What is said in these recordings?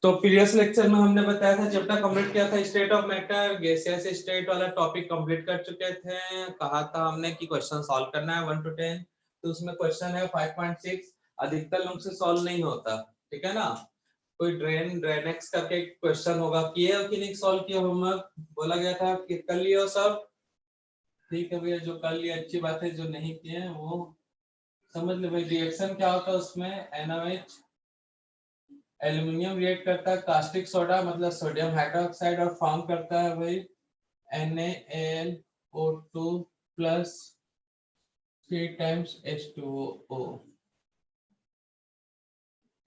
तो previous lecture में हमने बताया था, चैप्टर कंप्लीट किया था state of matter, gaseous state वाला टॉपिक कंप्लीट कर चुके थे। कहा था हमने कि क्वेश्चन सॉल्व करना है 1 to 10। तो उसमें क्वेश्चन है 5.6, अधिकतर लोग से सॉल्व नहीं होता, ठीक है ना। कोई ड्रेनेक्स करके क्वेश्चन होगा, किए हो कि नहीं सॉल्व किया होमवर्क, बोला गया था कि कर लियो सब। ठीक है भैया, जो कर लिया अच्छी बात है, जो नहीं किए हैं वो समझ ले भाई। रिएक्शन क्या होता है उसमें, NaOH एल्यूमिनियम रिएक्ट करता है कास्टिक सोडा मतलब सोडियम हाइड्रोक्साइड और फॉर्म करता है भाई NaLO2 प्लस 3 टाइम्स H2O।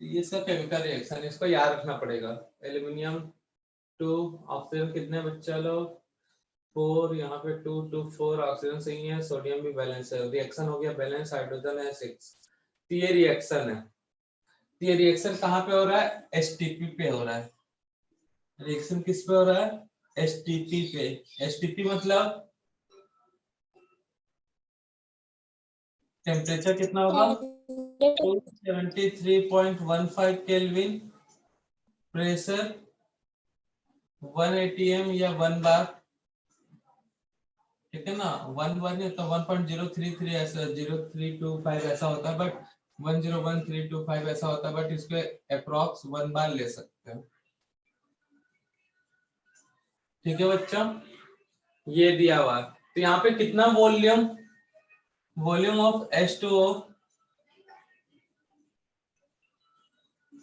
ये इसका केमिकल रिएक्शन, इसको याद रखना पड़ेगा। एल्यूमिनियम 2, ऑक्सीजन कितने बच्चा लोग 4, यहाँ पे 2 2 4 ऑक्सीजन सही है, सोडियम भी बैलेंस है, रिएक्शन हो गया बैलेंस, हाइड्रोजन है 6। ये रिएक्शन है। ये रिएक्शन कहाँ पे हो रहा है, एसटीपी पे हो रहा है। रिएक्शन किस पे हो रहा है, एसटीपी पे। एसटीपी मतलब टेम्परेचर कितना होगा 273.15 केल्विन, प्रेशर 1 atm या 1 बार, ठीक है ना। 1 बार नहीं तो 1.033 ऐसा 0325 ऐसा होता है, बट 101325 ऐसा होता है, बट इसके अप्रॉक्स 1 बार ले सकते हैं, ठीक है बच्चा। ये दिया हुआ, तो यहाँ पे कितना वॉल्यूम ऑफ H2O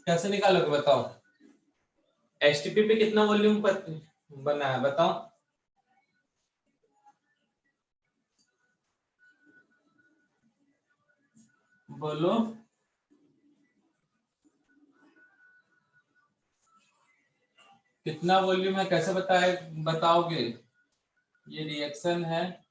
कैसे निकालोगे बताओ। एसटीपी पे कितना वॉल्यूम बना है बताओ। बोलो, कितना वॉल्यूम है, कैसे बताओगे। ये रिएक्शन है,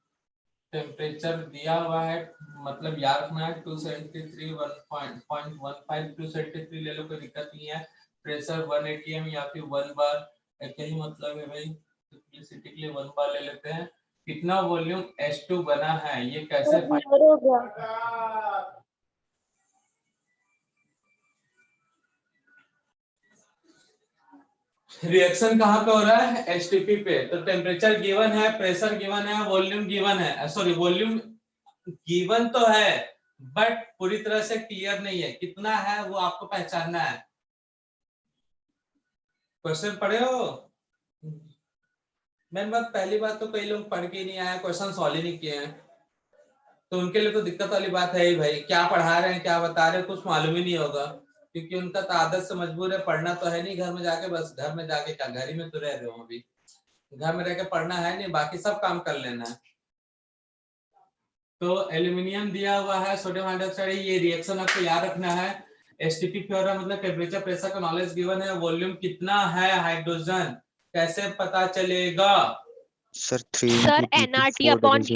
टेम्परेचर दिया हुआ है, मतलब याद रखना है 273 1.15 273 ले लो, कोई दिक्कत नहीं है। प्रेशर 1 atm या फिर 1 बार, एक ही मतलब है भाई, सिम्प्लिसिटी के लिए 1 बार ले लेते हैं। कितना वॉल्यूम H2 बना है ये कैसे रिएक्शन कहाँ पे हो रहा है, एसटीपी पे। तो टेम्परेचर गिवन है, प्रेशर गिवन है, वॉल्यूम गिवन है, सॉरी वॉल्यूम गिवन तो है बट पूरी तरह से क्लियर नहीं है, कितना है वो आपको पहचानना है। क्वेश्चन पढ़े हो, मैंने बात पहली बात तो कई लोग पढ़ के नहीं आया, क्वेश्चन सॉल्व ही नहीं किए हैं, तो उनके लिए तो दिक्कत वाली बात है ही भाई। क्या पढ़ा रहे हैं क्या बता रहे हैं कुछ मालूम ही नहीं होगा, क्योंकि उनका तो आदत से मजबूर है, पढ़ना तो है नहीं घर में जाके, बस घर में जाके क्या, घर ही में तो रह रहे हो अभी, घर में रह के पढ़ना है नहीं, बाकी सब काम कर लेना है। तो एल्यूमिनियम दिया हुआ है, सोडियम हाइड्रोक्साइड, ये रिएक्शन आपको याद रखना है। एसटीपी पे हो रहा है मतलब टेम्परेचर प्रेशर का नॉलेज गिवन है, वॉल्यूम कितना है हाइड्रोजन कैसे पता चलेगा sir 3 into 2 to NRT 4 upon P।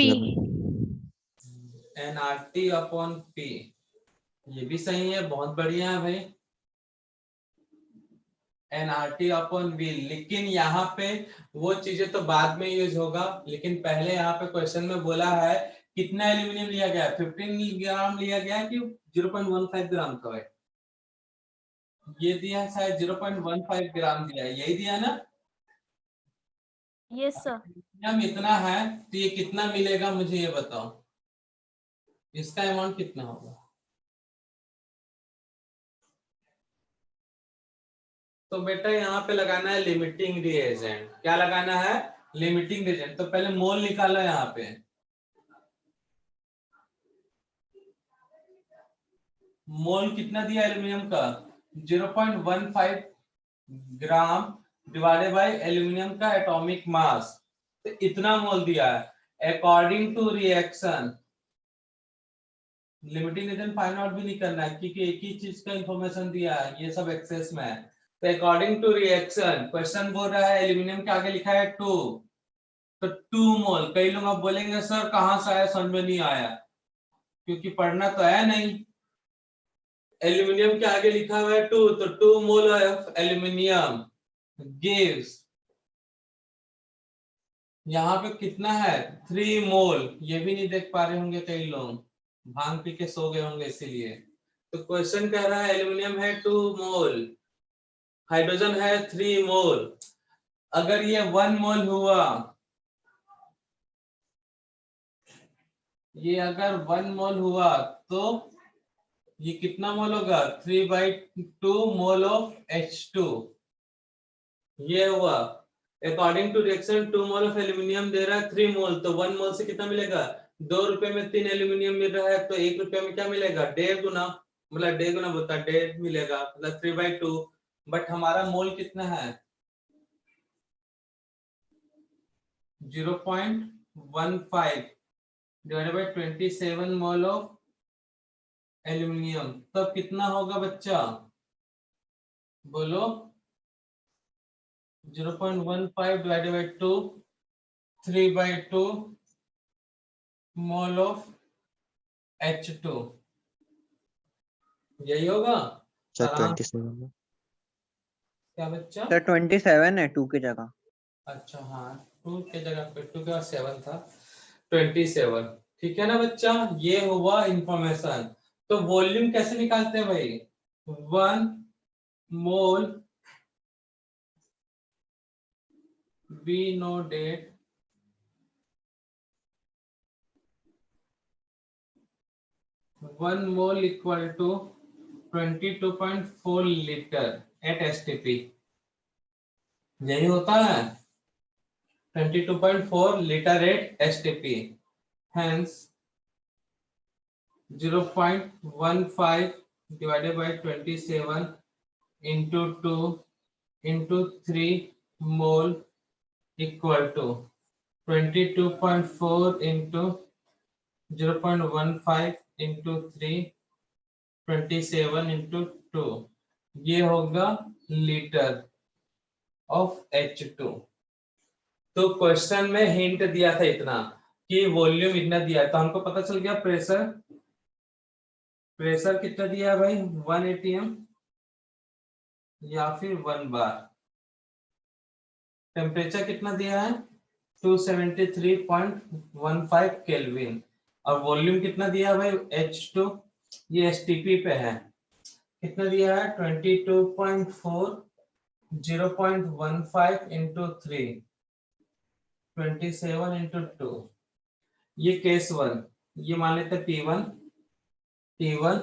nRT upon P, ये भी सही है, बहुत बढ़िया है भाई, nRT अपॉन V। लेकिन यहाँ पे वो चीजें तो बाद में यूज होगा, लेकिन पहले यहाँ पे क्वेश्चन में बोला है कितना एल्यूमिनियम लिया गया, 15 ग्राम लिया गया कि 0.15 ग्राम का है, ये दिया है शायद 0.15 ग्राम दिया है, यही दिया है ना। Yes sir. एल्यूमिनियम इतना है तो ये कितना मिलेगा मुझे ये बताओ, इसका अमाउंट कितना होगा। तो बेटा यहाँ पे लगाना है लिमिटिंग रिएजेंट, क्या लगाना है, लिमिटिंग रिएजेंट। तो पहले मोल निकालो, यहाँ पे मोल कितना दिया एल्यूमिनियम का 0.15 ग्राम डिवाइडेड बाय एल्यूमिनियम का एटॉमिक मास, तो इतना मोल दिया है। According to reaction, limiting reagent find out भी नहीं करना है क्योंकि एक ही चीज का इंफॉर्मेशन दिया है, ये सब एक्सेस में है। तो अकॉर्डिंग टू रिएक्शन, क्वेश्चन बोल रहा है एल्यूमिनियम के आगे लिखा है 2, तो 2 मोल। कई लोग अब बोलेंगे सर कहां से आया, समझ में नहीं आया, क्योंकि पढ़ना तो है नहीं। एल्यूमिनियम के आगे लिखा हुआ है 2, तो 2 मोल ऑफ एल्यूमिनियम गिव्स, यहाँ पे कितना है 3 मोल। ये भी नहीं देख पा रहे होंगे कई लोग, भांग पी के सो गए होंगे इसीलिए। तो क्वेश्चन कह रहा है एल्यूमिनियम है 2 मोल, हाइड्रोजन है 3 मोल। अगर ये 1 मोल हुआ, ये अगर 1 मोल हुआ तो ये कितना मोल होगा? 3/2 मोल ऑफ H2। ये हुआ। According to reaction 2 mole of aluminium दे रहा है 3 मोल, तो 1 मोल से कितना मिलेगा? 2 रुपए में 3 एल्यूमिनियम मिल रहा है, तो 1 रुपए में क्या मिलेगा? 1.5 गुना, मतलब 1.5 गुना बोलता है 1.5 मिलेगा, मतलब 3/2। बट हमारा मोल कितना है? 0.15 divided by 27 mole of aluminium, तब कितना होगा बच्चा? बोलो। 0.15 divided by 2, 3/2 mole of H2, यही होगा सर आराम। 27 क्या बच्चा? सर 27 है 2 की जगह। अच्छा हाँ, 2 के जगह पे 2 के बाद 7 था, 27। ठीक है ना बच्चा, ये हुआ इंफॉर्मेशन। तो वॉल्यूम कैसे निकालते हैं भाई? 1 मोल, we know that 1 mole equal to 22.4 litre at STP। यही होता है 22.4 litre at STP। Hence 0.15 divided by 27 into 2 into 3 mole equal to 22.4 into 0.15 into 3, 27 into 2, ये होगा लीटर ऑफ H2। तो क्वेश्चन में हिंट दिया था इतना कि वॉल्यूम इतना दिया है, तो हमको पता चल गया प्रेशर। प्रेशर कितना दिया है भाई? 1 atm या फिर 1 बार। टेम्परेचर कितना दिया है? 273.15 केल्विन। और वॉल्यूम कितना दिया है भाई? H2, ये STP पे है, कितना दिया है? 22.4, 0.15 into 3, 27 into 2। ये केस 1, ये मान लेते P1, T1,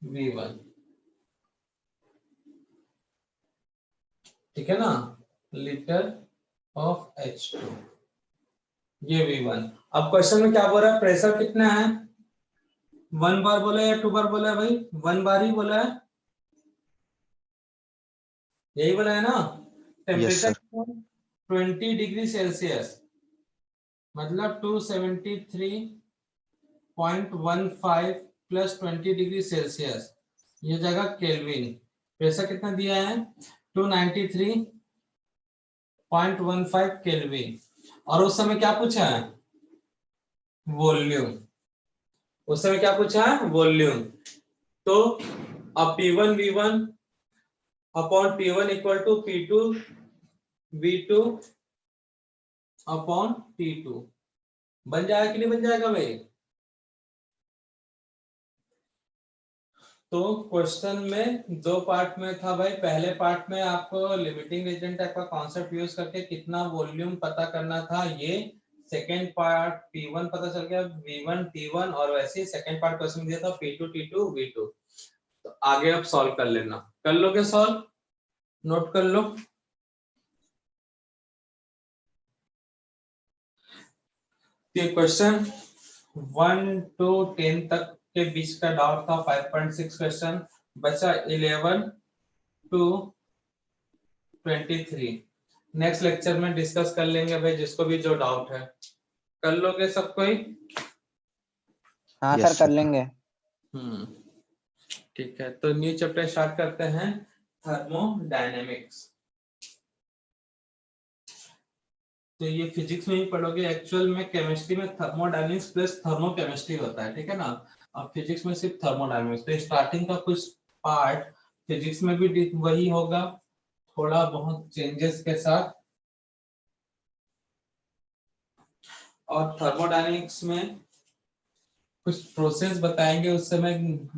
V1। ठीक है ना, लीटर ऑफ H2, ये V1। अब क्वेश्चन में क्या बोल रहा है? प्रेशर कितना है? 1 बार बोला है या 2 बार बोला है भाई? 1 बार ही बोला है, यही बोला है ना। टेम्परेचर 20 डिग्री सेल्सियस, मतलब 273.15 प्लस 20 डिग्री सेल्सियस, ये जगह केल्विन। प्रेशर कितना दिया है? 293.15 केल्विन। और उस समय क्या पूछा है? वॉल्यूम। उस समय क्या पूछा है? वॉल्यूम। तो अब P1 V1 upon P1 equal to P2 V2 upon T2 बन जाएगा कि नहीं बन जाएगा भाई? तो क्वेश्चन में 2 पार्ट में था भाई। पहले पार्ट में आपको लिमिटिंग रीजन टाइप का कॉन्सेप्ट यूज करके कितना वॉल्यूम पता करना था, ये। सेकेंड पार्ट P1 पता चल गया, V1 T1, और वैसे ही सेकेंड पार्ट क्वेश्चन दिया था P2 T2 V2। तो आगे अब सॉल्व कर लेना, कर लोगे सॉल्व? नोट कर लो। ये क्वेश्चन 1 to 10 तक के बीच का डाउट था, 5.6 क्वेश्चन बचा। 11 to 23 नेक्स्ट लेक्चर में डिस्कस कर लेंगे भाई, जिसको भी जो डाउट है। कर लोगे सब कोई? हाँ Yes, सर कर sir. लेंगे। ठीक है, तो न्यू चैप्टर स्टार्ट करते हैं, थर्मोडायनेमिक्स। तो ये फिजिक्स में ही पढ़ोगे, एक्चुअल में केमिस्ट्री में थर्मोडायनेमिक्स प्लस थर्मोकेमिस्ट्री होता है, ठीक है ना। अब फिजिक्स में सिर्फ थर्मोडायनेमिक्स। तो स्टार्टिंग का कुछ पार्ट फिजिक्स में भी वही होगा, थोड़ा बहुत चेंजेस के साथ। और थर्मोडायनेमिक्स में कुछ प्रोसेस बताएंगे उस समय।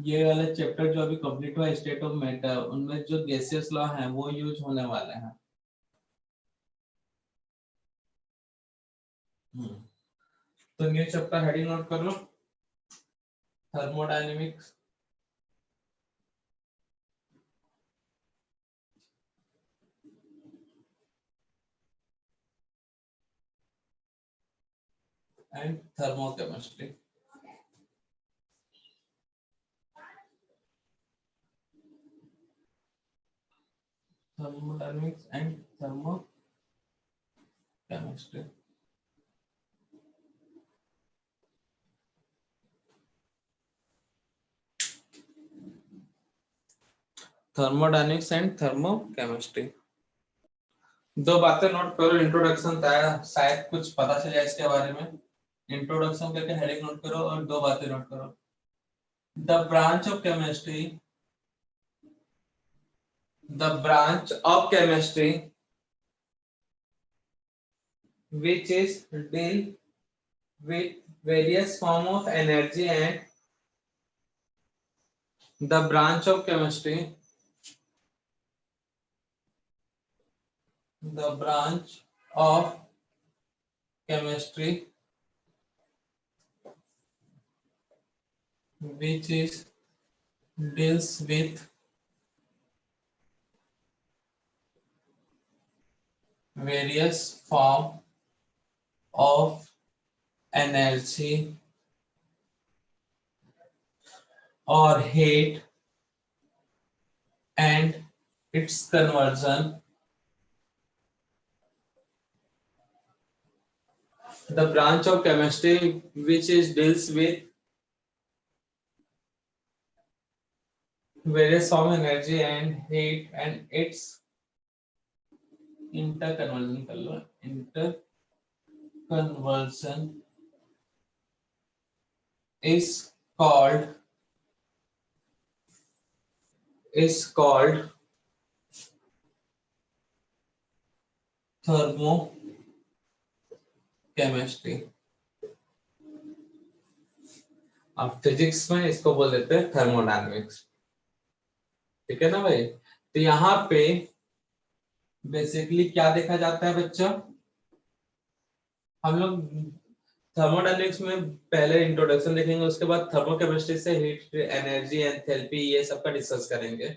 ये वाला चैप्टर जो अभी कंप्लीट हुआ स्टेट ऑफ मैटर, उनमें जो गैसियस लॉ हैं वो यूज होने वाले हैं। तो न्यू चैप्टर हेडिंग नोट कर लो, thermodynamics. And thermochemistry. thermodynamics and thermochemistry. Thermodynamics and thermochemistry. दो बातें नोट करो, इंट्रोडक्शन था, शायद कुछ पता चल जाए इसके बारे में। इंट्रोडक्शन करके हेडिंग नोट करो और दो बातें नोट करो। The branch of chemistry, the branch of chemistry which is deal with various form of energy and the branch of chemistry, the branch of chemistry which is deals with various form of energy or heat and its conversion. The branch of chemistry which is deals with various form of energy and heat and its interconversion कर लो, interconversion is called thermochemistry। अब physics में इसको बोल देते हैं thermodynamics, ठीक है ना भाई। तो यहाँ पे बेसिकली क्या देखा जाता है बच्चा, हम लोग थर्मोडायनेमिक्स में पहले इंट्रोडक्शन देखेंगे, उसके बाद थर्मोकेमिस्ट्री से हीट, एनर्जी, एंथैल्पी ये सब का डिस्कस करेंगे।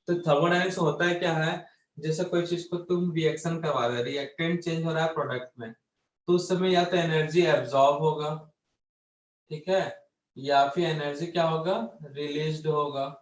तो थर्मोडायनेमिक्स होता है क्या है, जैसे कोई चीज को तुम रिएक्शन करवा रहे हो, रिएक्टेंट चेंज हो रहा है प्रोडक्ट में, तो उस समय या तो एनर्जी एब्जॉर्ब होगा, ठीक है, या फिर एनर्जी क्या होगा, रिलीज्ड होगा,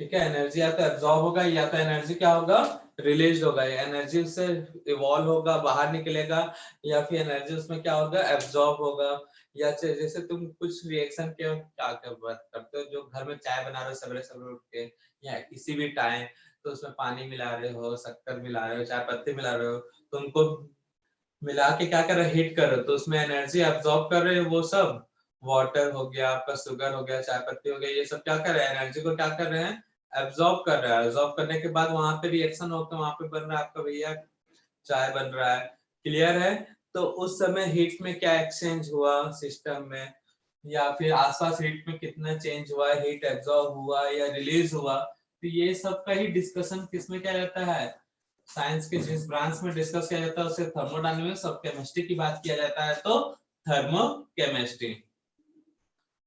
ठीक है। एनर्जी या तो एब्जॉर्ब होगा या तो एनर्जी क्या होगा, रिलीज होगा। एनर्जी उससे इवॉल्व होगा, बाहर निकलेगा, या फिर एनर्जी उसमें क्या होगा, एब्जॉर्ब होगा। या जैसे तुम कुछ रिएक्शन के क्या बात करते हो, जो घर में चाय बना रहे हो सवेरे सवेरे उठ के या किसी भी टाइम, तो उसमें पानी मिला रहे हो, शक्कर मिला रहे हो, चाय पत्ती मिला रहे हो, तो उनको मिला के क्या कर रहे हो, हीट कर रहे हो, तो उसमें एनर्जी एब्जॉर्ब कर रहे हो। वो सब वाटर हो गया, आपका शुगर हो गया, चाय पत्ती हो गया, ये सब क्या कर रहे हैं, एनर्जी को क्या कर रहे हैं, एब्जॉर्ब कर रहा है। एब्जॉर्ब करने के बाद वहां पे रिएक्शन होकर वहां पे बन रहा है आपका भैया चाय बन रहा है, क्लियर है। तो उस समय हीट में क्या एक्सचेंज हुआ सिस्टम में, या फिर आसपास हीट में कितना चेंज हुआ, हीट एब्जॉर्ब हुआ या रिलीज हुआ, तो ये सब का ही डिस्कशन किसमें क्या जाता है, साइंस के जिस ब्रांच में डिस्कस किया जाता है उसे थर्मोडायनेमिक्स। और केमिस्ट्री की बात किया जाता है तो थर्मोकेमिस्ट्री।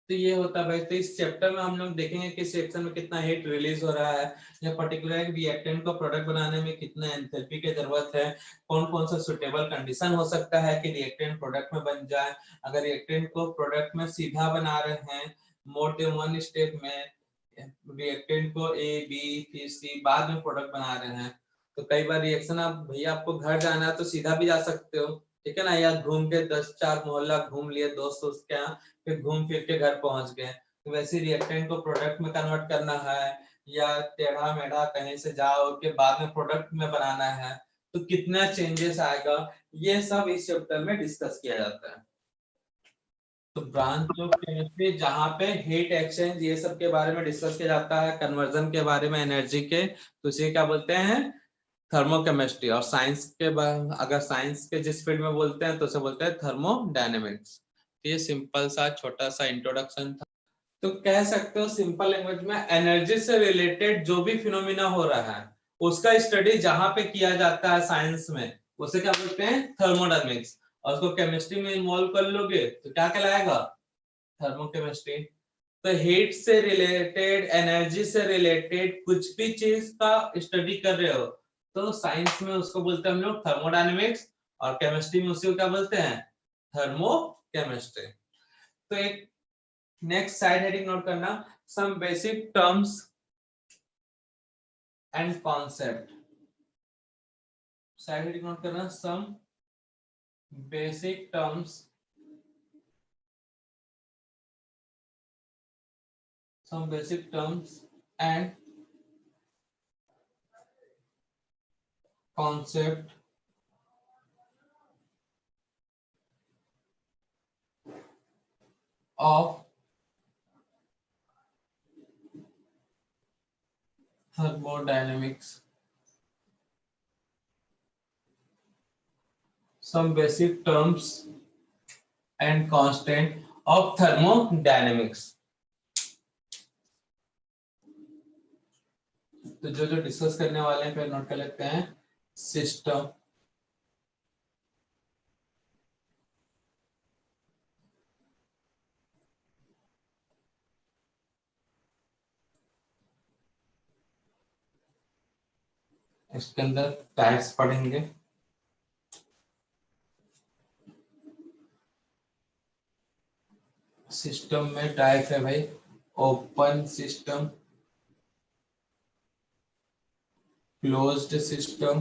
तो ये होता है भाई। तो इस चैप्टर में हम लोग देखेंगे कि सेक्शन में कितना हीट रिलीज हो रहा है, या पर्टिकुलर एक रिएक्टेंट को प्रोडक्ट बनाने में कितना एंथैल्पी की जरूरत है, कौन कौन सा सुटेबल कंडीशन हो सकता है कि रिएक्टेंट प्रोडक्ट में बन जाए। अगर रिएक्टेंट को प्रोडक्ट में सीधा बना रहे हैं मोर देन वन स्टेप में, रिएक्टेंट को ए बी फिर सी बाद में प्रोडक्ट बना रहे हैं, तो कई बार रिएक्शन आप भैया आपको घर जाना है तो सीधा भी जा सकते हो, ठीक है ना, या घूम के 10-4 मोहल्ला घूम लिए दोस्त उसके यहाँ, फिर घूम फिर के घर पहुंच गए। तो वैसे रिएक्टेंट को प्रोडक्ट में कन्वर्ट करना है, या टेढ़ा मेढ़ा कहीं से जाओ के बाद में प्रोडक्ट में बनाना है, तो कितना चेंजेस आएगा, ये सब इस चैप्टर में डिस्कस किया जाता है। तो ब्रांच ऑफ केमिस्ट्री जहाँ पे हीट एक्सचेंज ये सब के बारे में डिस्कस किया जाता है, कन्वर्जन के बारे में एनर्जी के, तो इसे क्या बोलते हैं, थर्मोकेमिस्ट्री। और साइंस के अगर साइंस के जिस फील्ड में बोलते हैं तो उसे बोलते हैं थर्मोडायनेमिक्स। ये सिंपल सा छोटा सा इंट्रोडक्शन था। तो कह सकते हो सिंपल लैंग्वेज में एनर्जी से रिलेटेड जो भी फिनोमिना हो रहा है उसका स्टडी जहां पे किया जाता है साइंस में उसे क्या बोलते हैं, थर्मोडायनेमिक्स। और उसको केमिस्ट्री में इन्वॉल्व कर लोगे तो क्या कहलाएगा, थर्मोकेमिस्ट्री। तो हीट से रिलेटेड, एनर्जी से रिलेटेड कुछ भी चीज का स्टडी कर रहे हो तो साइंस में उसको बोलते हैं हम लोग थर्मोडायनेमिक्स, और केमिस्ट्री में उसको क्या बोलते हैं, थर्मोकेमिस्ट्री। तो एक नेक्स्ट साइड हेडिंग नोट करना, some basic terms and concept. Side heading note करना, some basic terms, some basic terms and concept of thermodynamics. Some basic terms and constant of thermodynamics. तो जो जो डिस्कस करने वाले हैं फिर नोट कर लेते हैं, सिस्टम, इसके अंदर टाइप्स पढ़ेंगे, सिस्टम में टाइप है भाई, open system, closed system,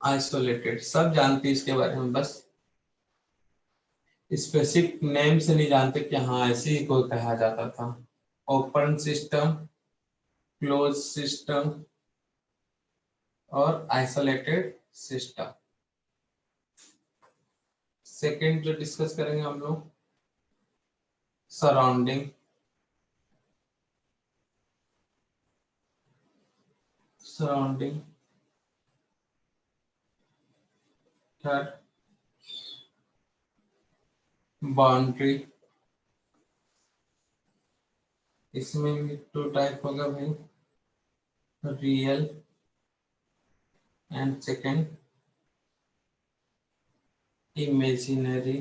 isolated. सब जानते हैं इसके बारे में, बस स्पेसिफिक नेम से नहीं जानते कि हाँ ऐसे ही कोई कहा जाता था। ओपन सिस्टम, क्लोज सिस्टम और आइसोलेटेड सिस्टम। सेकंड जो डिस्कस करेंगे हम लोग, सराउंडिंग, सराउंडिंग। Third, boundary. इसमें भी टू टाइप होगा भाई, real and second imaginary.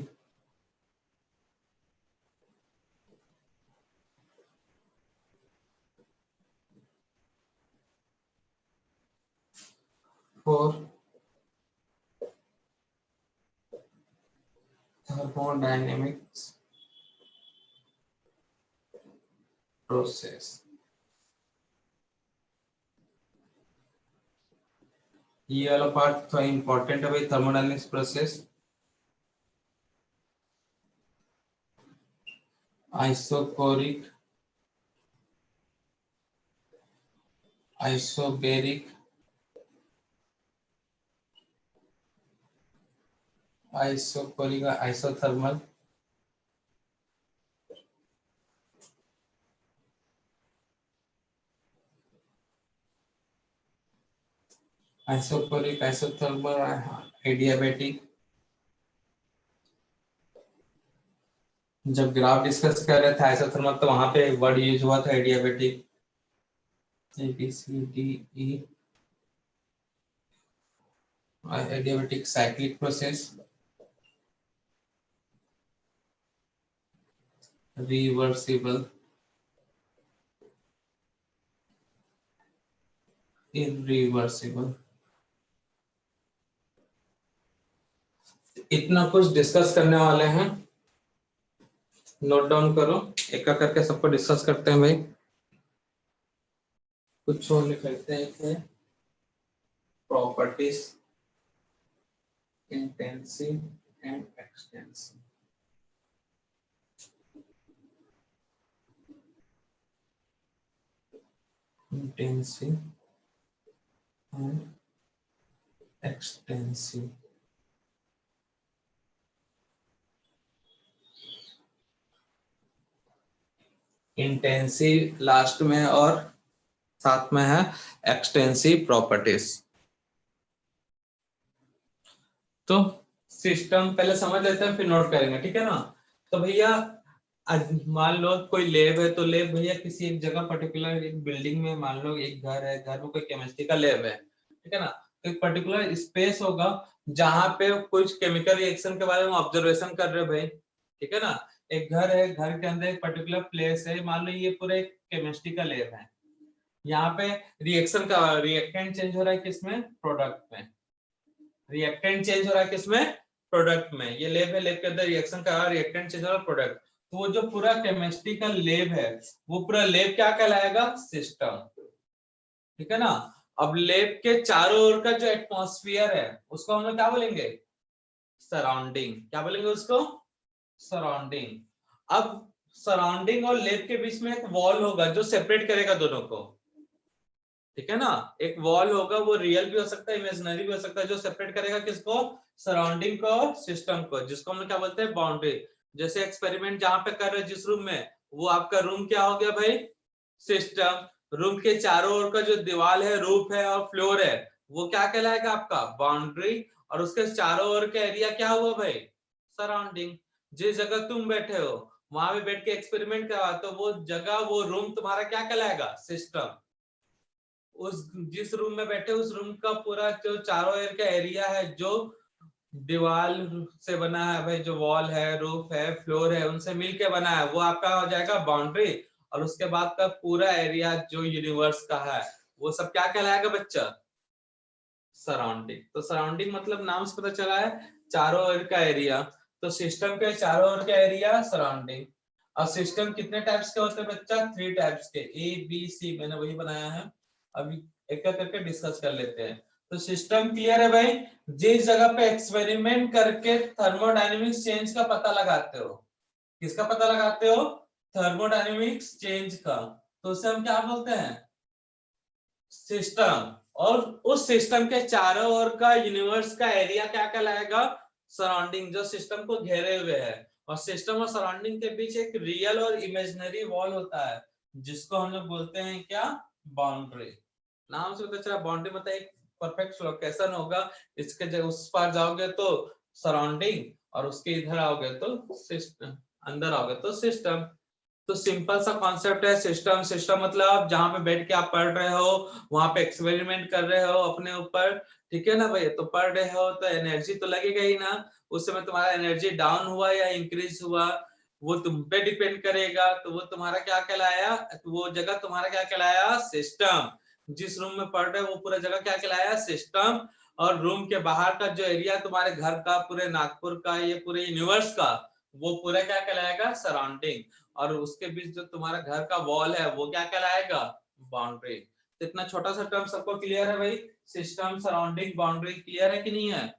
Four, thermodynamics process। ये वाला पार्ट थोड़ा इंपॉर्टेंट है भाई, thermodynamics process. Isochoric, isobaric, isochoric, isothermal, isochoric, isothermal, adiabatic. जब ग्राफ डिस्कस कर रहे थे आइसोथर्मल तो वहां पे वर्ड यूज हुआ था adiabatic, ABCDE, adiabatic cyclic process, reversible, irreversible. इतना कुछ डिस्कस करने वाले हैं, नोट डाउन करो, एक एक करके सबको डिस्कस करते हैं भाई। कुछ और लिख लेते हैं, properties, intensive and extensive. Intensive and extensive. Intensive last में और साथ में है एक्सटेंसिव प्रॉपर्टीज। तो सिस्टम पहले समझ लेते हैं फिर नोट करेंगे, ठीक है ना। तो भैया मान लो कोई लैब है, तो लैब भैया किसी एक जगह पर्टिकुलर एक बिल्डिंग में, मान लो एक घर है, घर में कोई केमिस्ट्री का लैब है, ठीक है ना। तो एक पर्टिकुलर स्पेस होगा जहाँ पे कुछ केमिकल रिएक्शन के बारे में ऑब्जर्वेशन कर रहे हो भाई, ठीक है ना। एक घर है, घर के अंदर एक पर्टिकुलर प्लेस है, मान लो ये पूरे केमिस्ट्री का लैब है। यहाँ पे रिएक्शन का रिएक्टेंट चेंज हो रहा है किसमें, प्रोडक्ट में। रिएक्टेंट चेंज हो रहा है किसमें, प्रोडक्ट में। ये लैब है, लैब के अंदर रिएक्शन का रिएक्टेंट चेंज हो रहा है प्रोडक्ट। तो वो जो पूरा केमिस्ट्री का लैब है, वो पूरा लैब क्या कहलाएगा, सिस्टम, ठीक है ना। अब लैब के चारों ओर का जो एटमॉस्फेयर है उसको हम लोग क्या बोलेंगे, सराउंडिंग। क्या बोलेंगे उसको, सराउंडिंग। अब सराउंडिंग और लैब के बीच में एक वॉल होगा जो सेपरेट करेगा दोनों को, ठीक है ना। एक वॉल होगा, वो रियल भी हो सकता है, इमेजिनरी भी हो सकता है, जो सेपरेट करेगा किसको, सराउंडिंग को और सिस्टम को, जिसको हम लोग क्या बोलते हैं, बाउंड्री। जैसे एक्सपेरिमेंट जहां पे कर रहे हैं जिस रूम में, वो आपका रूम क्या हो गया भाई, सिस्टम। रूम के चारों ओर का जो दीवार है, रूफ है और फ्लोर है, वो क्या कहलाएगा आपका, बाउंड्री। और उसके चारों ओर का एरिया क्या हुआ भाई, सराउंडिंग। जिस जगह तुम बैठे हो वहां पे बैठ के एक्सपेरिमेंट करा, तो वो जगह, वो रूम तुम्हारा क्या कहलाएगा, सिस्टम। उस जिस रूम में बैठे उस रूम का पूरा जो चारों एयर का एरिया है, जो दीवार से बना है भाई, जो वॉल है, रूफ है, फ्लोर है, उनसे मिलके बना है, वो आपका हो जाएगा बाउंड्री। और उसके बाद का पूरा एरिया जो यूनिवर्स का है, वो सब क्या कहलाएगा बच्चा, सराउंडिंग। तो सराउंडिंग मतलब नाम से पता चला है चारों ओर का एरिया। तो सिस्टम के चारों ओर का एरिया सराउंडिंग। और सिस्टम कितने टाइप्स के होते हैं बच्चा, 3 टाइप्स के, ABC, मैंने वही बनाया है। अभी एक एक करके डिस्कस कर लेते हैं। तो सिस्टम क्लियर है भाई। जिस जगह पे एक्सपेरिमेंट करके थर्मोडायनेमिक्स चेंज का पता लगाते हो, किसका पता लगाते हो, थर्मोडायनेमिक्स चेंज का, तो उसे हम क्या बोलते हैं, सिस्टम। और उस सिस्टम के चारों ओर का यूनिवर्स का एरिया क्या कहलाएगा, सराउंडिंग, जो सिस्टम को घेरे हुए है। और सिस्टम और सराउंडिंग के बीच एक रियल और इमेजिनरी वॉल होता है, जिसको हम लोग बोलते हैं क्या, बाउंड्री। नाम से पता चला बाउंड्री मतलब एक परफेक्ट लोकेशन होगा, इसके जब उस पार जाओगे तो सराउंडिंग, और उसके इधर आओगे तो सिस्टम, अंदर आओगे तो सिस्टम। तो सिंपल सा कॉन्सेप्ट है सिस्टम। सिस्टम मतलब जहां पे बैठ के आप पढ़ रहे हो, वहां पे एक्सपेरिमेंट कर रहे हो अपने ऊपर, ठीक है ना भाई। तो पढ़ रहे हो तो एनर्जी तो लगेगा ही ना, उस समय तुम्हारा एनर्जी डाउन हुआ या इंक्रीज हुआ, वो तुम पे डिपेंड करेगा। तो वो तुम्हारा क्या कहलाया, तो वो जगह तुम्हारा क्या कहलाया, सिस्टम। जिस रूम में पढ़ रहे हो वो पूरा जगह क्या कहलाया, सिस्टम। और रूम के बाहर का जो एरिया तुम्हारे घर का, पूरे नागपुर का, ये पूरे यूनिवर्स का, वो पूरा क्या कहलाएगा, सराउंडिंग। और उसके बीच जो तुम्हारा घर का वॉल है वो क्या कहलाएगा, बाउंड्री। तो इतना छोटा सा टर्म सबको क्लियर है भाई, सिस्टम, सराउंडिंग, बाउंड्री, क्लियर है कि नहीं है।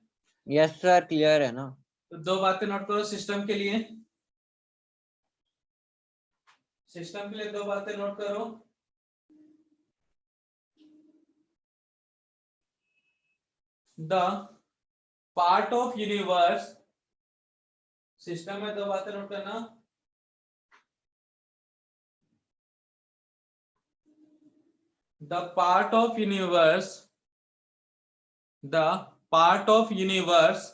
यस सर, क्लियर है ना। तो 2 बातें नोट करो सिस्टम के लिए, सिस्टम के लिए 2 बातें नोट करो। The part of universe, system में 2 बातें नोट करना। The part of universe, the part of universe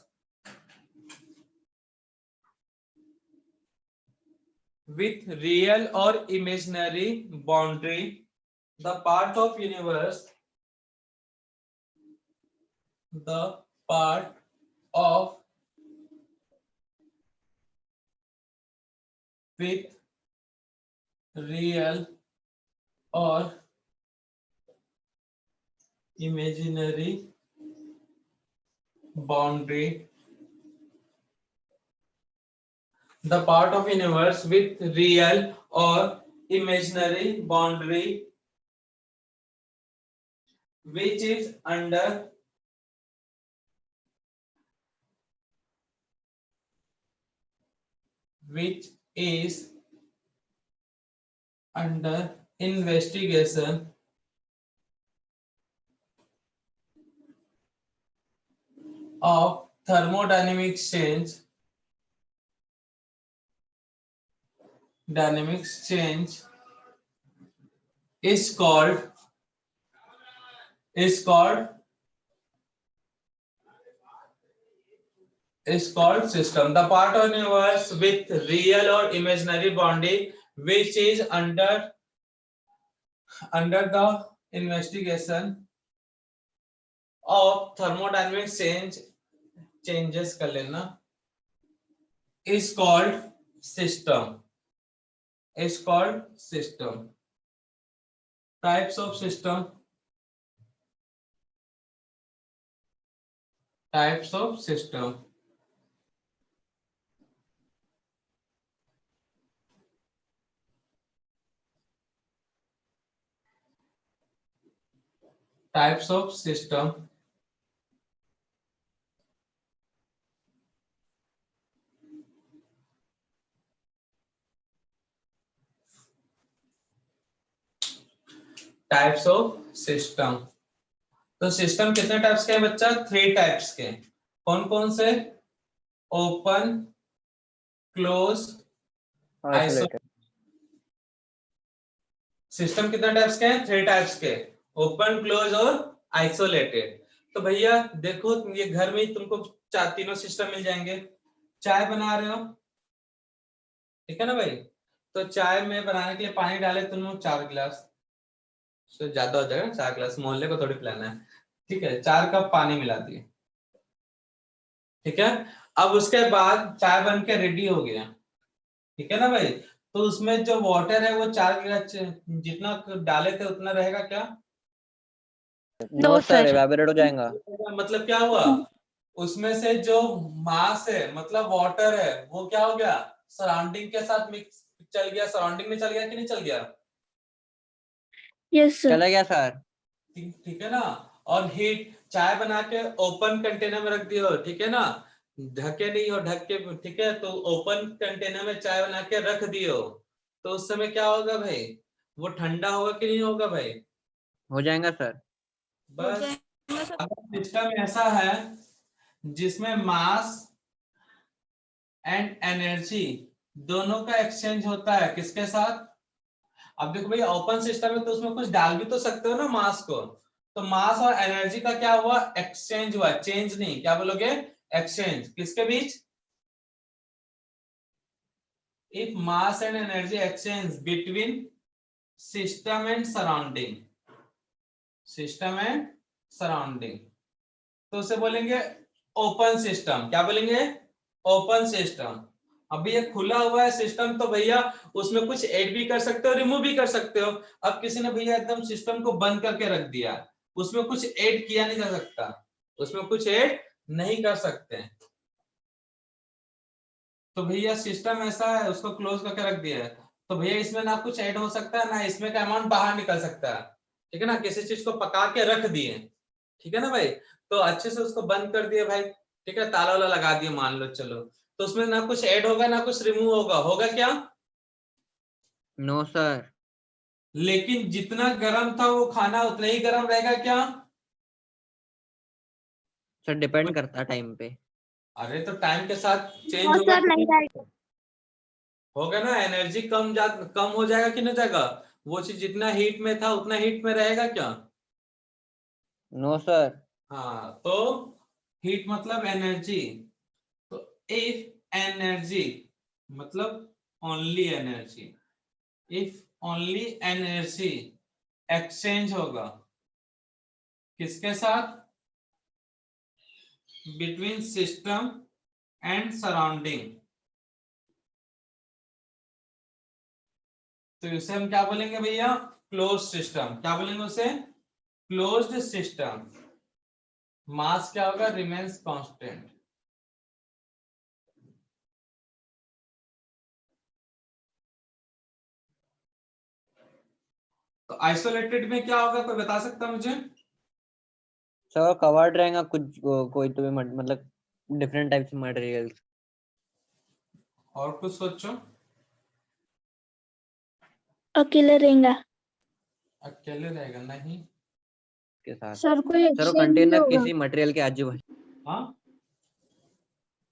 with real or imaginary boundary, the part of universe, the part of with real or imaginary boundary, the part of universe with real or imaginary boundary which is under investigation of thermodynamics change, dynamics change is called, is called system. The part of universe with real or imaginary boundary which is under the investigation of thermodynamic changes कर लेना, is called system. Is called system. Types of system. Types of system. Types of system. Types of system. तो system कितने types के हैं बच्चा? 3 types के. कौन कौन से? Open, close, isolated. सिस्टम कितने टाइप्स के हैं? 3 टाइप्स के. ओपन, क्लोज और आइसोलेटेड. तो भैया देखो, ये घर में ही तुमको तीनों सिस्टम मिल जाएंगे. चाय बना रहे हो, ठीक है ना भाई? तो चाय में बनाने के लिए पानी डाले तुम 4 गिलास, तो ज्यादा हो जाएगा. 4 गिलास, मोहल्ले को थोड़ी पिलाना है. ठीक है, 4 कप पानी मिला दिए. ठीक है, अब उसके बाद चाय बन के रेडी हो गया. ठीक है ना भाई? तो उसमें जो वाटर है वो 4 गिलास जितना डाले थे उतना रहेगा क्या? नो सर, एवेपोरेट हो जाएगा. मतलब क्या हुआ? उसमें से जो मास है, मतलब वाटर है, वो क्या हो गया? सराउंडिंग के साथ मिक्स चल गया. सराउंडिंग में चल गया कि नहीं चल गया? यस सर, चला गया सर. ठीक है ना? और हीट, चाय बना के ओपन कंटेनर में रख दियो, ठीक है ना? ढके नहीं हो, ढक के, ठीक है? तो ओपन कंटेनर में चाय बना के रख दियो, तो उस समय क्या होगा भाई? वो ठंडा होगा कि नहीं होगा भाई? हो जाएगा सर. बस. सिस्टम ऐसा है जिसमें मास एंड एनर्जी दोनों का एक्सचेंज होता है. किसके साथ? अब देखो भाई, ओपन सिस्टम है तो उसमें कुछ डाल भी तो सकते हो ना मास को. तो मास और एनर्जी का क्या हुआ? एक्सचेंज हुआ. चेंज नहीं, क्या बोलोगे? एक्सचेंज. किसके बीच? If mass and energy exchange between system and surrounding. System and surrounding, तो उसे बोलेंगे ओपन सिस्टम. क्या बोलेंगे? Open system. अभी ये खुला हुआ है सिस्टम, तो भैया उसमें कुछ ऐड भी कर सकते हो, रिमूव भी कर सकते हो. अब किसी ने भैया एकदम सिस्टम को बंद करके रख दिया, उसमें कुछ ऐड किया नहीं जा सकता, उसमें कुछ ऐड नहीं कर सकते. तो भैया सिस्टम ऐसा है, उसको क्लोज करके रख दिया है, तो भैया इसमें ना कुछ ऐड हो सकता है, ना इसमें का अमाउंट बाहर निकल सकता है. ठीक है ना? किसी चीज को पका के रख दिए, ठीक है ना भाई? तो अच्छे से उसको बंद कर दिए भाई, ठीक है? ताला वाला लगा दिए मान लो, चलो. तो उसमें ना कुछ ऐड होगा ना कुछ रिमूव होगा. होगा क्या? No sir. लेकिन जितना गर्म था वो खाना उतना ही गर्म रहेगा क्या? सर डिपेंड करता है टाइम पे. अरे तो टाइम के साथ चेंज होगा सर नहीं रहेगा. होगा ना. एनर्जी कम हो जाएगा कि नहीं जाएगा? वो चीज जितना हीट में था उतना हीट में रहेगा क्या? No sir. हाँ, तो हीट मतलब एनर्जी. तो इफ एनर्जी मतलब only energy, if only energy exchange होगा किसके साथ? बिटवीन सिस्टम एंड सराउंडिंग, तो इसे हम क्या बोलेंगे भैया? Close system. क्या बोलेंगे उसे? Closed system. मास क्या होगा? Remains constant. तो आइसोलेटेड में क्या होगा, कोई बता सकता है मुझे? सर कवर्ड रहेगा कुछ कोई तो भी मतलब डिफरेंट टाइप्स ऑफ मटेरियल्स. और कुछ सोचो. अकेले रहेगा. अकेले रहेगा नहीं के साथ. सर कोई सर एक्सचेंज नहीं कंटेनर होगा. किसी मटेरियल के आजू बाजू. हाँ,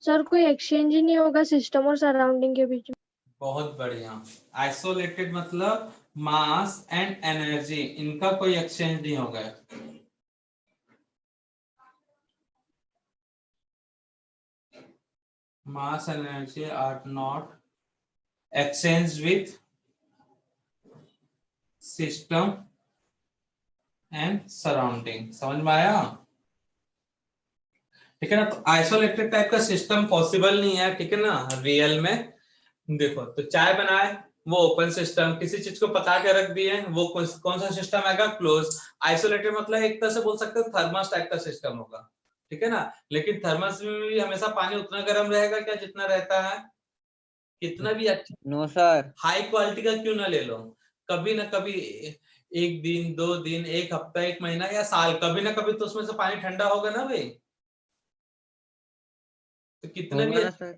सर कोई एक्सचेंज ही नहीं होगा सिस्टम और सराउंडिंग के बीच में. बहुत बढ़िया. आइसोलेटेड मतलब मास एंड एनर्जी इनका कोई एक्सचेंज नहीं होगा. mass and energy are not exchanged with system and surrounding। समझ में आया? ठीक है ना। तो आइसोलेटेड टाइप का सिस्टम पॉसिबल नहीं है, ठीक है ना रियल में। देखो तो चाय बनाए वो ओपन सिस्टम, किसी चीज को पका के रख दिए वो कौन सा सिस्टम आएगा? क्लोज। आइसोलेटेड मतलब एक तरह से बोल सकते हो थर्मस टाइप का सिस्टम होगा, ठीक है ना। लेकिन थर्मस में भी हमेशा पानी उतना गर्म रहेगा क्या जितना रहता है? कितना भी अच्छा नो सर, हाई क्वालिटी का क्यों ना ले लो, कभी ना कभी एक दिन, 2 दिन, एक हफ्ता, एक महीना या साल, कभी ना कभी तो उसमें से पानी ठंडा होगा ना भाई। तो कितना भी होगा ना सर।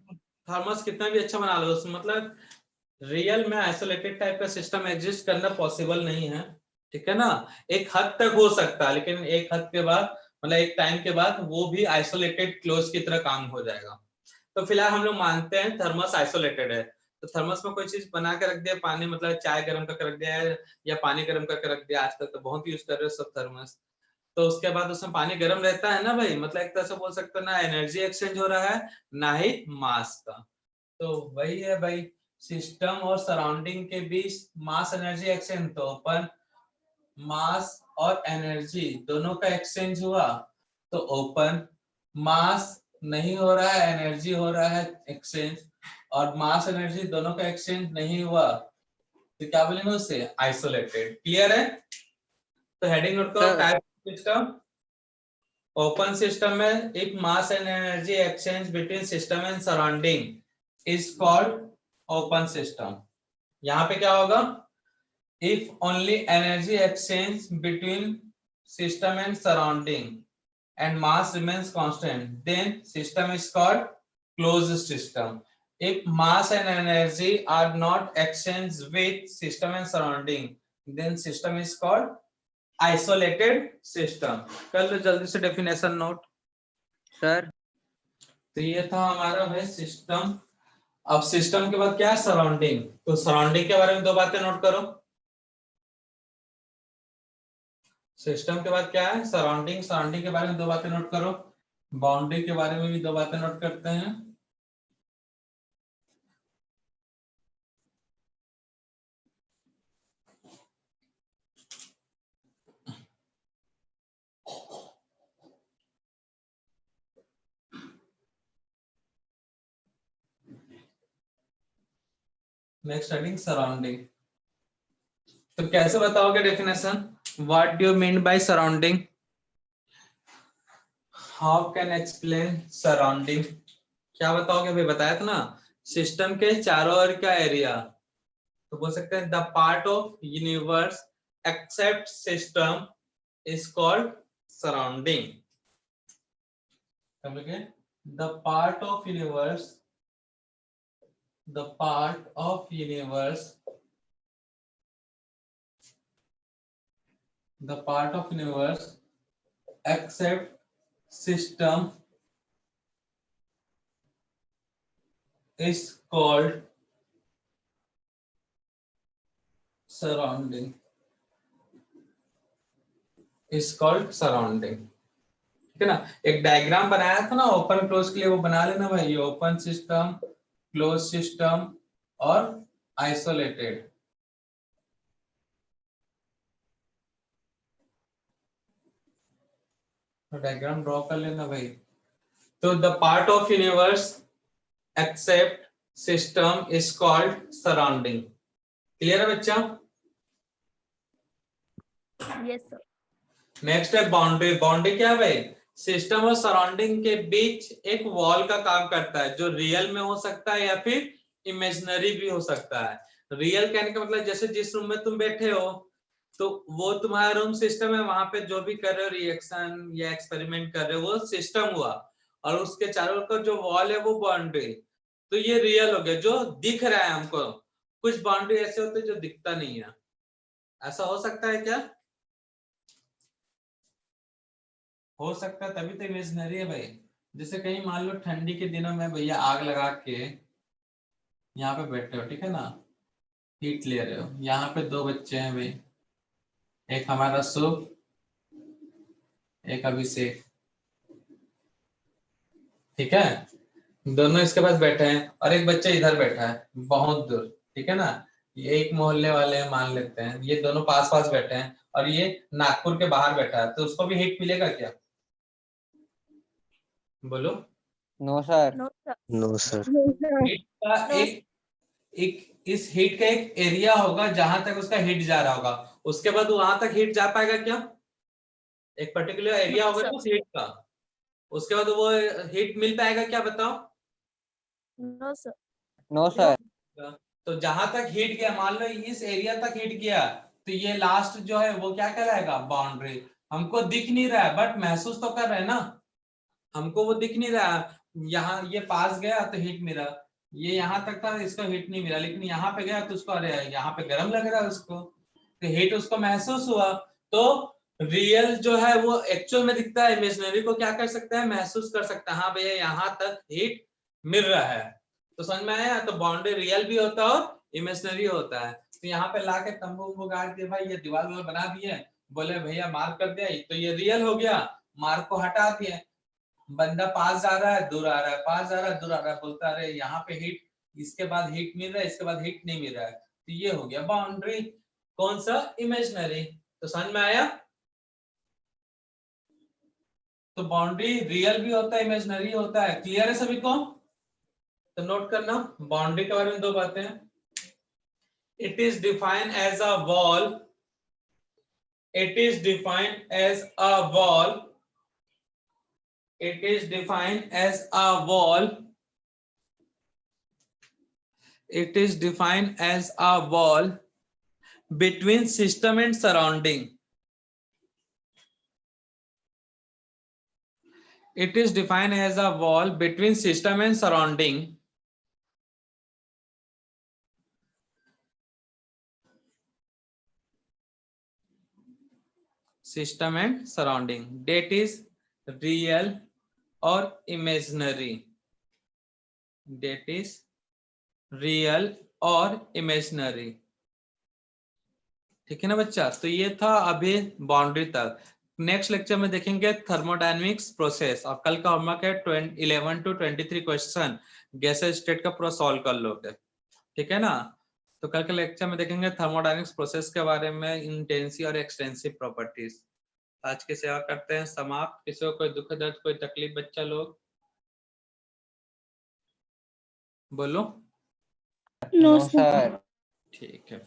थर्मस कितना भी अच्छा बना लो, मतलब रियल में आइसोलेटेड टाइप का सिस्टम एग्जिस्ट करना पॉसिबल नहीं है, ठीक है ना। एक हद तक हो सकता है, लेकिन एक हद के बाद मतलब एक टाइम के बाद वो भी आइसोलेटेड क्लोज की तरह काम हो जाएगा। तो फिलहाल हम लोग मानते हैं थर्मस आइसोलेटेड है। तो थर्मस में कोई चीज बना के रख दिया, पानी मतलब चाय गर्म करके रख दिया है या पानी गर्म करके रख दिया, आजकल तो बहुत यूज कर रहे हो सब थर्मस। तो उसके बाद उसमें पानी गर्म रहता है ना भाई, मतलब एक तरह से बोल सकते हो ना एनर्जी एक्सचेंज हो रहा है ना ही मास का। तो वही है भाई, सिस्टम और सराउंडिंग के बीच मास एनर्जी एक्सचेंज, तो ओपन मास और एनर्जी दोनों का एक्सचेंज हुआ तो ओपन। मास नहीं हो रहा है, एनर्जी हो रहा है एक्सचेंज, और मास एनर्जी दोनों का एक्सचेंज नहीं हुआ तो क्या बोलेंगे उसे? आइसोलेटेड। क्लियर है? तो हेडिंग नोट करो, sir type system. Open system में एक मास and energy exchange between system and surrounding is called open system. यहाँ पे क्या होगा? if only energy exchange between system and surrounding and mass remains constant, then system is called closed system। if mass and energy are not exchanged with system and surrounding, then system is called isolated system। कर लो जल्दी से definition note. Sir तो ये था हमारा भाई system. अब system के बाद क्या है? सराउंडिंग। तो सराउंडिंग के बारे में दो बातें नोट करो। सिस्टम के बाद क्या है? सराउंडिंग। सराउंडिंग के बारे में दो बातें नोट करो। बाउंड्री के बारे में भी दो बातें नोट करते हैं। Next heading surrounding. तो कैसे बताओगे definition? What do you mean by surrounding? How can explain surrounding? क्या बताओगे भाई? बताया था ना, सिस्टम के चारों ओर का एरिया। तो बोल सकते हैं the part of universe except system is called surrounding. The part of universe, the part of universe, the part of universe except system is called surrounding, is called surrounding। ठीक है ना। एक डायग्राम बनाया था ना ओपन क्लोज के लिए, वो बना लेना भाई। ओपन सिस्टम, क्लोज सिस्टम और आइसोलेटेड। तो डायग्राम ड्रॉ कर लेना भाई। तो the part of universe except system is called surrounding. Clear है बच्चा? Yes sir. नेक्स्ट है बाउंड्री। बाउंड्री क्या है भाई? सिस्टम और सराउंडिंग के बीच एक वॉल का काम करता है, जो रियल में हो सकता है या फिर इमेजिनरी भी हो सकता है। रियल कहने का मतलब जैसे जिस रूम में तुम बैठे हो तो वो तुम्हारा रूम सिस्टम है, वहां पे जो भी कर रहे हो रिएक्शन या एक्सपेरिमेंट कर रहे हो वो सिस्टम हुआ, और उसके चारों का जो वॉल है वो बाउंड्री। तो ये रियल हो गया जो दिख रहा है हमको। कुछ बाउंड्री ऐसे होते हैं जो दिखता नहीं है। ऐसा हो सकता है क्या? हो सकता है, तभी तो इमेजिनरी है भाई। जैसे कहीं मान लो ठंडी के दिनों में भैया आग लगा के यहाँ पे बैठे हो, ठीक है ना, हीट ले रहे हो। यहाँ पे दो बच्चे हैं भाई, एक हमारा शुभ, एक अभिषेक, ठीक है। दोनों इसके पास बैठे हैं और एक बच्चा इधर बैठा है बहुत दूर, ठीक है ना, ये एक मोहल्ले वाले हैं मान लेते हैं, ये दोनों पास पास बैठे हैं और ये नागपुर के बाहर बैठा है, तो उसको भी हीट मिलेगा क्या? बोलो। No sir. No sir. Heat का एक इस हीट का एक एरिया होगा जहां तक उसका हीट जा रहा होगा, उसके बाद वहां तक हीट जा पाएगा क्या? एक पर्टिकुलर एरिया होगा ना उस हीट का, उसके बाद वो हीट मिल पाएगा क्या बताओ? No sir. No sir. तो जहां तक हीट गया, मान लो इस एरिया तक हीट गया, तो ये लास्ट जो है वो क्या कहलाएगा? बाउंड्री। हमको दिख नहीं रहा है बट महसूस तो कर रहे हैं ना, हमको वो दिख नहीं रहा है। यहाँ ये पास गया तो हीट मिला, ये यहाँ तक था इसको हीट नहीं मिला, लेकिन यहाँ पे गया तो उसको अरे यहाँ पे गर्म लग रहा है उसको, तो हीट उसको महसूस हुआ। तो रियल जो है वो एक्चुअल में दिखता है, इमेजिनरी को क्या कर सकता है? महसूस कर सकता है, हाँ भैया यहाँ तक हीट मिल रहा है। तो समझ में आया? तो बाउंड्री रियल भी होता है और इमेजिनरी होता है। तो यहाँ पे लाके तंबू उम्बू गाड़ दिए भाई, ये दीवार बना दिए, बोले भैया मार्क कर दिया, तो ये रियल हो गया, मार्क को हटा दिए। बंदा पास जा रहा है दूर आ रहा है, पास जा रहा है दूर आ रहा है, बोलता है अरे यहाँ पे हीट, इसके बाद हीट मिल रहा है, इसके बाद हीट नहीं मिल रहा है, तो ये हो गया बाउंड्री। कौन सा? इमेजिनरी। तो समझ में आया? तो बाउंड्री रियल भी होता है, इमेजिनरी होता है। क्लियर है सभी को? तो नोट करना बाउंड्री के बारे में दो बातें। It is defined as a wall, it is defined as a wall, it is defined as a wall, it is defined as a wall between system and surrounding, it is defined as a wall between system and surrounding, system and surrounding, that is real or imaginary, that is real और imaginary। ठीक है ना बच्चा? तो ये था अभी boundary तक। नेक्स्ट लेक्चर में देखेंगे थर्मोडायनेमिक्स प्रोसेस, और कल का होमवर्क है 11 to 23 क्वेश्चन गैसेस स्टेट का पूरा सॉल्व कर लोगे, ठीक है ना? तो कल के लेक्चर में देखेंगे थर्मोडायनेमिक्स प्रोसेस के बारे में, इंटेंसिव और एक्सटेंसिव प्रॉपर्टीज। आज की सेवा करते हैं समाप्त। किसी को कोई दुख दर्द कोई तकलीफ बच्चा लोग बोलो। No sir. ठीक है।